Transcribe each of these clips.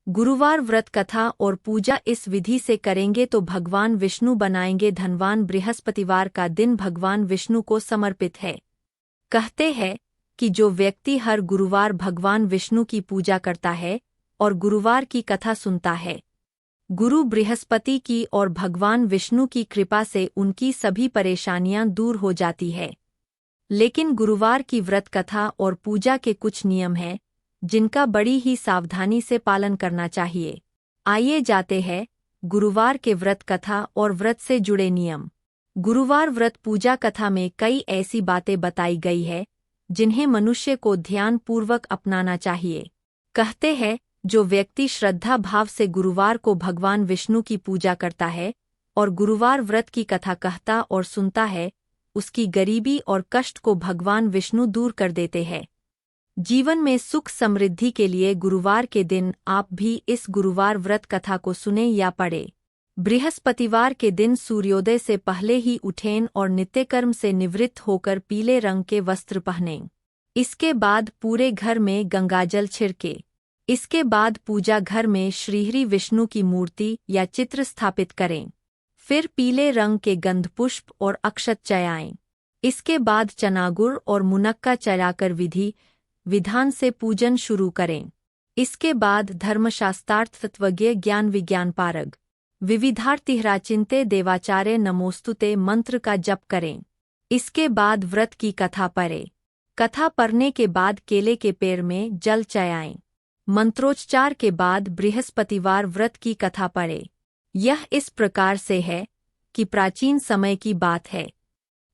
गुरुवार व्रत कथा और पूजा इस विधि से करेंगे तो भगवान विष्णु बनाएंगे धनवान। बृहस्पतिवार का दिन भगवान विष्णु को समर्पित है। कहते हैं कि जो व्यक्ति हर गुरुवार भगवान विष्णु की पूजा करता है और गुरुवार की कथा सुनता है, गुरु बृहस्पति की और भगवान विष्णु की कृपा से उनकी सभी परेशानियां दूर हो जाती है। लेकिन गुरुवार की व्रत कथा और पूजा के कुछ नियम हैं जिनका बड़ी ही सावधानी से पालन करना चाहिए। आइए जाते हैं गुरुवार के व्रत कथा और व्रत से जुड़े नियम। गुरुवार व्रत पूजा कथा में कई ऐसी बातें बताई गई है जिन्हें मनुष्य को ध्यानपूर्वक अपनाना चाहिए। कहते हैं जो व्यक्ति श्रद्धा भाव से गुरुवार को भगवान विष्णु की पूजा करता है और गुरुवार व्रत की कथा कहता और सुनता है, उसकी गरीबी और कष्ट को भगवान विष्णु दूर कर देते हैं। जीवन में सुख समृद्धि के लिए गुरुवार के दिन आप भी इस गुरुवार व्रत कथा को सुने या पढ़ें। बृहस्पतिवार के दिन सूर्योदय से पहले ही उठें और नित्यकर्म से निवृत्त होकर पीले रंग के वस्त्र पहनें। इसके बाद पूरे घर में गंगाजल छिड़के। इसके बाद पूजा घर में श्रीहरि विष्णु की मूर्ति या चित्र स्थापित करें। फिर पीले रंग के गंधपुष्प और अक्षत चढ़ाएं। इसके बाद चनागुड़ और मुनक्का चढ़ाकर विधि विधान से पूजन शुरू करें। इसके बाद धर्मशास्त्रार्थ तत्वज्ञ ज्ञान विज्ञान पारग विविधार्थिराचिन्ते देवाचार्य नमोस्तुते मंत्र का जप करें। इसके बाद व्रत की कथा पढ़ें। कथा पढ़ने के बाद केले के पेड़ में जल चढ़ाएं। मंत्रोच्चार के बाद बृहस्पतिवार व्रत की कथा पढ़ें। यह इस प्रकार से है कि प्राचीन समय की बात है।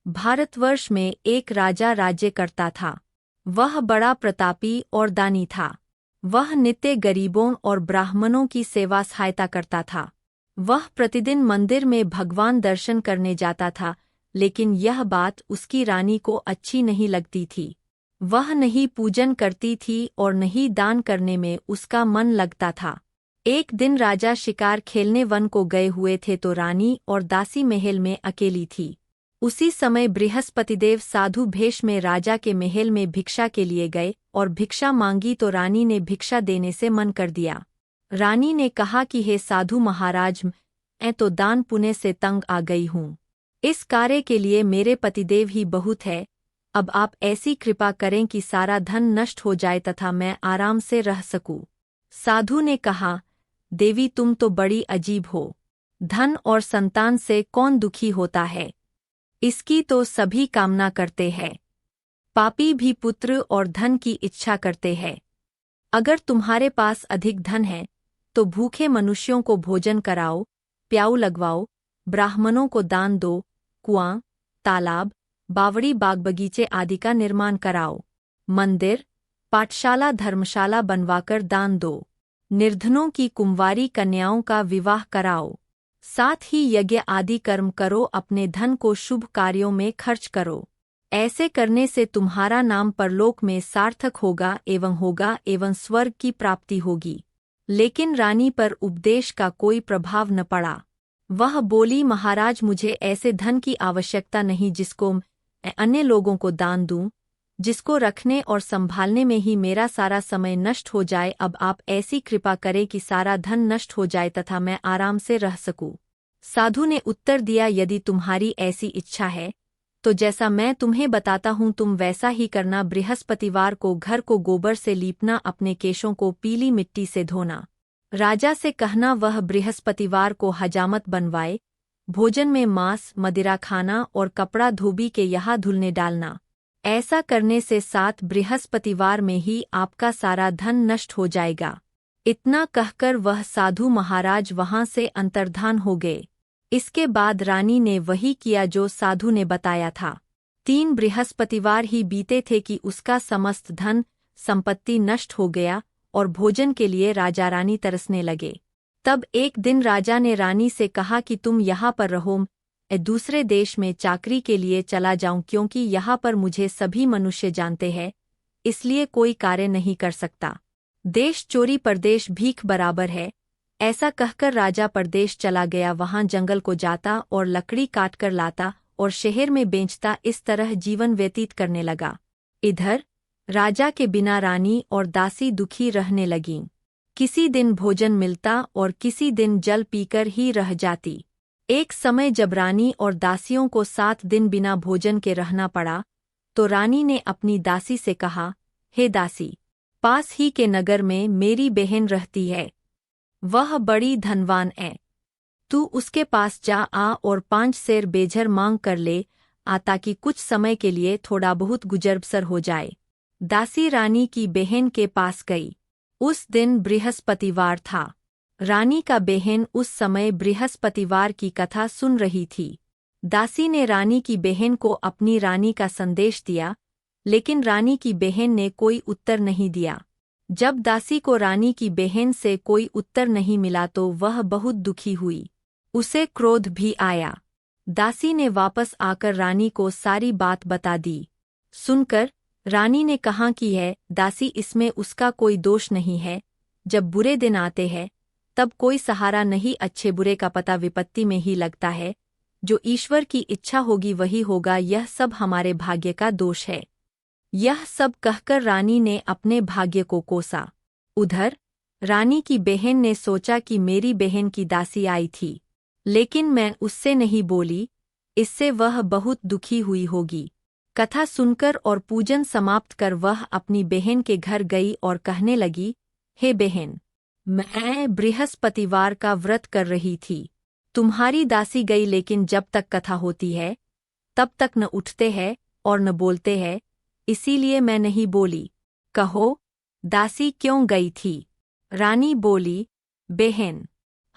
भारतवर्ष में एक राजा राज्य करता था। वह बड़ा प्रतापी और दानी था। वह नित्य गरीबों और ब्राह्मणों की सेवा सहायता करता था। वह प्रतिदिन मंदिर में भगवान दर्शन करने जाता था, लेकिन यह बात उसकी रानी को अच्छी नहीं लगती थी। वह नहीं पूजन करती थी और नहीं दान करने में उसका मन लगता था। एक दिन राजा शिकार खेलने वन को गए हुए थे तो रानी और दासी महल में अकेली थी। उसी समय बृहस्पतिदेव साधु भेष में राजा के महल में भिक्षा के लिए गए और भिक्षा मांगी तो रानी ने भिक्षा देने से मन कर दिया। रानी ने कहा कि हे साधु महाराज, मैं तो दान पुण्य से तंग आ गई हूँ। इस कार्य के लिए मेरे पतिदेव ही बहुत है। अब आप ऐसी कृपा करें कि सारा धन नष्ट हो जाए तथा मैं आराम से रह सकूं। साधु ने कहा, देवी तुम तो बड़ी अजीब हो। धन और संतान से कौन दुखी होता है? इसकी तो सभी कामना करते हैं। पापी भी पुत्र और धन की इच्छा करते हैं। अगर तुम्हारे पास अधिक धन है तो भूखे मनुष्यों को भोजन कराओ, प्याऊ लगवाओ, ब्राह्मणों को दान दो, कुआं, तालाब, बावड़ी बाग बगीचे आदि का निर्माण कराओ, मंदिर, पाठशाला धर्मशाला बनवाकर दान दो, निर्धनों की कुंवारी कन्याओं का विवाह कराओ, साथ ही यज्ञ आदि कर्म करो, अपने धन को शुभ कार्यों में खर्च करो। ऐसे करने से तुम्हारा नाम परलोक में सार्थक होगा एवं स्वर्ग की प्राप्ति होगी। लेकिन रानी पर उपदेश का कोई प्रभाव न पड़ा। वह बोली, महाराज मुझे ऐसे धन की आवश्यकता नहीं जिसको मैं अन्य लोगों को दान दूं, जिसको रखने और संभालने में ही मेरा सारा समय नष्ट हो जाए। अब आप ऐसी कृपा करें कि सारा धन नष्ट हो जाए तथा मैं आराम से रह सकूं। साधु ने उत्तर दिया, यदि तुम्हारी ऐसी इच्छा है तो जैसा मैं तुम्हें बताता हूँ तुम वैसा ही करना। बृहस्पतिवार को घर को गोबर से लीपना, अपने केशों को पीली मिट्टी से धोना। राजा से कहना वह बृहस्पतिवार को हजामत बनवाए। भोजन में मांस मदिरा खाना और कपड़ा धोबी के यहाँ धुलने डालना। ऐसा करने से 7 बृहस्पतिवार में ही आपका सारा धन नष्ट हो जाएगा। इतना कहकर वह साधु महाराज वहाँ से अंतर्धान हो गए। इसके बाद रानी ने वही किया जो साधु ने बताया था। 3 बृहस्पतिवार ही बीते थे कि उसका समस्त धन संपत्ति नष्ट हो गया और भोजन के लिए राजा रानी तरसने लगे। तब एक दिन राजा ने रानी से कहा कि तुम यहाँ पर रहो, मैं दूसरे देश में चाकरी के लिए चला जाऊं, क्योंकि यहाँ पर मुझे सभी मनुष्य जानते हैं, इसलिए कोई कार्य नहीं कर सकता। देश चोरी परदेश भीख बराबर है। ऐसा कहकर राजा परदेश चला गया। वहां जंगल को जाता और लकड़ी काटकर लाता और शहर में बेचता। इस तरह जीवन व्यतीत करने लगा। इधर राजा के बिना रानी और दासी दुखी रहने लगीं। किसी दिन भोजन मिलता और किसी दिन जल पीकर ही रह जाती। एक समय जब रानी और दासियों को 7 दिन बिना भोजन के रहना पड़ा, तो रानी ने अपनी दासी से कहा, हे दासी, पास ही के नगर में मेरी बहन रहती है। वह बड़ी धनवान है। तू उसके पास जा आ और 5 सेर बेझर मांग कर ले आ, ताकि कुछ समय के लिए थोड़ा बहुत गुजर बसर हो जाए। दासी रानी की बहन के पास गई। उस दिन बृहस्पतिवार था। रानी का बहन उस समय बृहस्पतिवार की कथा सुन रही थी। दासी ने रानी की बहन को अपनी रानी का संदेश दिया, लेकिन रानी की बहन ने कोई उत्तर नहीं दिया। जब दासी को रानी की बहन से कोई उत्तर नहीं मिला तो वह बहुत दुखी हुई। उसे क्रोध भी आया। दासी ने वापस आकर रानी को सारी बात बता दी। सुनकर रानी ने कहा कि है दासी, इसमें उसका कोई दोष नहीं है। जब बुरे दिन आते हैं तब कोई सहारा नहीं, अच्छे बुरे का पता विपत्ति में ही लगता है। जो ईश्वर की इच्छा होगी वही होगा, यह सब हमारे भाग्य का दोष है। यह सब कहकर रानी ने अपने भाग्य को कोसा। उधर रानी की बहन ने सोचा कि मेरी बहन की दासी आई थी, लेकिन मैं उससे नहीं बोली, इससे वह बहुत दुखी हुई होगी। कथा सुनकर और पूजन समाप्त कर वह अपनी बहन के घर गई और कहने लगी, हे बहन, मैं बृहस्पतिवार का व्रत कर रही थी। तुम्हारी दासी गई, लेकिन जब तक कथा होती है तब तक न उठते हैं और न बोलते हैं, इसीलिए मैं नहीं बोली। कहो, दासी क्यों गई थी? रानी बोली, बहन,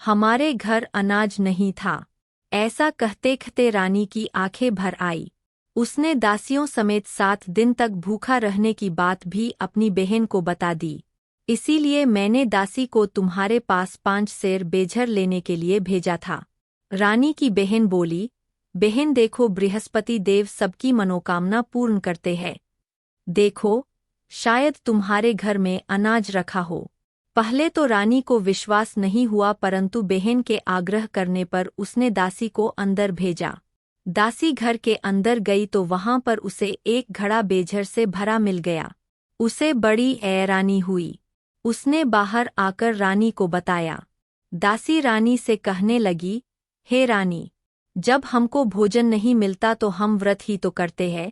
हमारे घर अनाज नहीं था। ऐसा कहते कहते रानी की आंखें भर आई। उसने दासियों समेत 7 दिन तक भूखा रहने की बात भी अपनी बहन को बता दी। इसीलिए मैंने दासी को तुम्हारे पास 5 सेर बेझर लेने के लिए भेजा था। रानी की बहन बोली, बहन देखो, बृहस्पति देव सबकी मनोकामना पूर्ण करते हैं। देखो, शायद तुम्हारे घर में अनाज रखा हो। पहले तो रानी को विश्वास नहीं हुआ, परंतु बहन के आग्रह करने पर उसने दासी को अंदर भेजा। दासी घर के अंदर गई तो वहां पर उसे एक घड़ा बेझर से भरा मिल गया। उसे बड़ी हैरानी हुई। उसने बाहर आकर रानी को बताया। दासी रानी से कहने लगी, हे रानी, जब हमको भोजन नहीं मिलता तो हम व्रत ही तो करते हैं,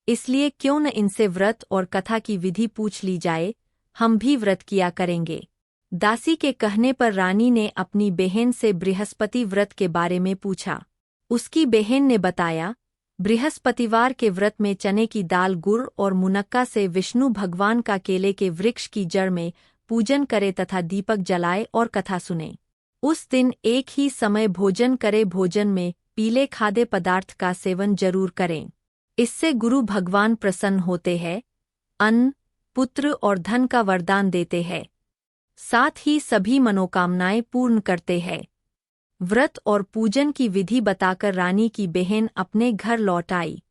इसलिए क्यों न इनसे व्रत और कथा की विधि पूछ ली जाए, हम भी व्रत किया करेंगे। दासी के कहने पर रानी ने अपनी बहन से बृहस्पति व्रत के बारे में पूछा। उसकी बहन ने बताया, बृहस्पतिवार के व्रत में चने की दाल, गुड़ और मुनक्का से विष्णु भगवान का केले के वृक्ष की जड़ में पूजन करे तथा दीपक जलाए और कथा सुने। उस दिन एक ही समय भोजन करे। भोजन में पीले खाद्य पदार्थ का सेवन जरूर करें, इससे गुरु भगवान प्रसन्न होते हैं, अन्न, पुत्र और धन का वरदान देते हैं, साथ ही सभी मनोकामनाएं पूर्ण करते हैं। व्रत और पूजन की विधि बताकर रानी की बहन अपने घर लौट आई।